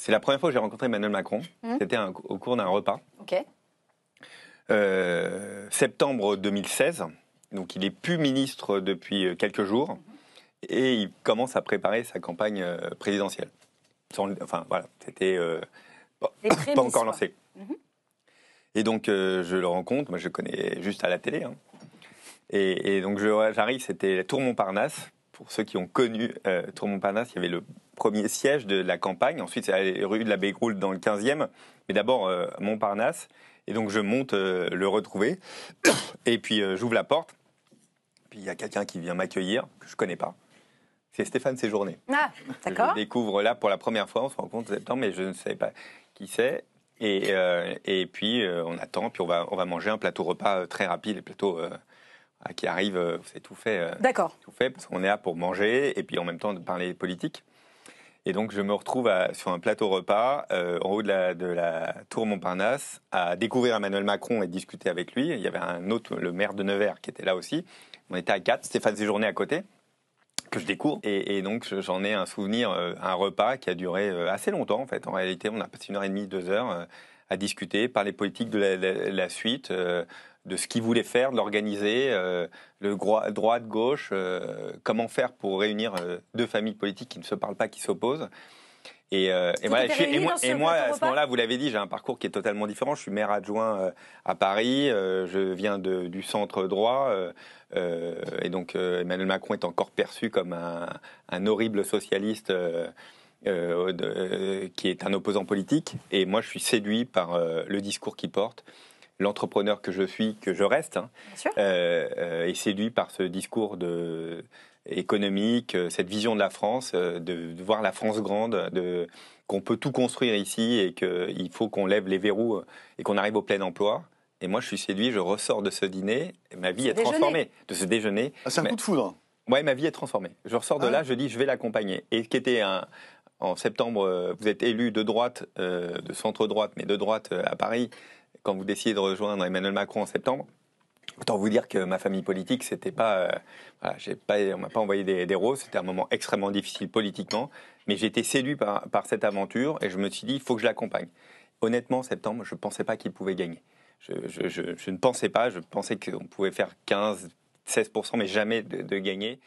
c'est la première fois que j'ai rencontré Emmanuel Macron. C'était au cours d'un repas. Ok. Septembre 2016. Donc, il n'est plus ministre depuis quelques jours. Et il commence à préparer sa campagne présidentielle. Enfin, voilà, c'était pas encore lancé. Et donc, je le rencontre. Moi, je le connais juste à la télé. Hein. Et donc, j'arrive, c'était Tour Montparnasse. Pour ceux qui ont connu Tour Montparnasse, il y avait le premier siège de la campagne. Ensuite, c'est la rue de la Bégroule dans le 15e. Mais d'abord, Montparnasse. Et donc, je monte le retrouver. Et puis, j'ouvre la porte. Puis, il y a quelqu'un qui vient m'accueillir, que je ne connais pas. C'est Stéphane Séjourné. Ah, d'accord. Je le découvre là pour la première fois. On se rencontre en septembre, mais je ne savais pas qui c'est. Et puis, on attend. Puis, on va manger un plateau repas très rapide. Le plateau qui arrive, c'est tout fait. D'accord. Tout fait, parce qu'on est là pour manger et puis en même temps de parler politique. Et donc, je me retrouve sur un plateau repas en haut de la Tour Montparnasse à découvrir Emmanuel Macron et discuter avec lui. Il y avait un autre, le maire de Nevers, qui était là aussi. On était à 4, Stéphane Séjourné à côté, que je découvre. Et donc, j'en ai un souvenir, un repas qui a duré assez longtemps, en fait. En réalité, on a passé 1h30, 2 heures à discuter, parler politique de la suite, de ce qu'il voulait faire, de l'organiser, le droite, gauche, comment faire pour réunir deux familles politiques qui ne se parlent pas, qui s'opposent. Et voilà. Et moi, à ce moment-là, vous l'avez dit, j'ai un parcours qui est totalement différent. Je suis maire adjoint à Paris. Je viens du centre droit. Et donc, Emmanuel Macron est encore perçu comme un horrible socialiste qui est un opposant politique. Et moi, je suis séduit par le discours qu'il porte. L'entrepreneur que je suis, que je reste, est séduit par ce discours économique, cette vision de la France, de voir la France grande, qu'on peut tout construire ici et qu'il faut qu'on lève les verrous et qu'on arrive au plein emploi. Et moi, je suis séduit, je ressors de ce dîner, et ma vie est transformée. De ce déjeuner. Ah, c'est un coup de foudre. Oui, ma vie est transformée. Je ressors de là, je dis, je vais l'accompagner. Et ce qui était en septembre, vous êtes élu de droite, de centre-droite, mais de droite à Paris, quand vous décidez de rejoindre Emmanuel Macron en septembre. Autant vous dire que ma famille politique, c'était pas, on m'a pas envoyé des roses. C'était un moment extrêmement difficile politiquement, mais j'ai été séduit par cette aventure et je me suis dit, il faut que je l'accompagne. Honnêtement, en septembre, je ne pensais pas qu'il pouvait gagner. Je ne pensais pas. Je pensais qu'on pouvait faire 15, 16%, mais jamais de gagner.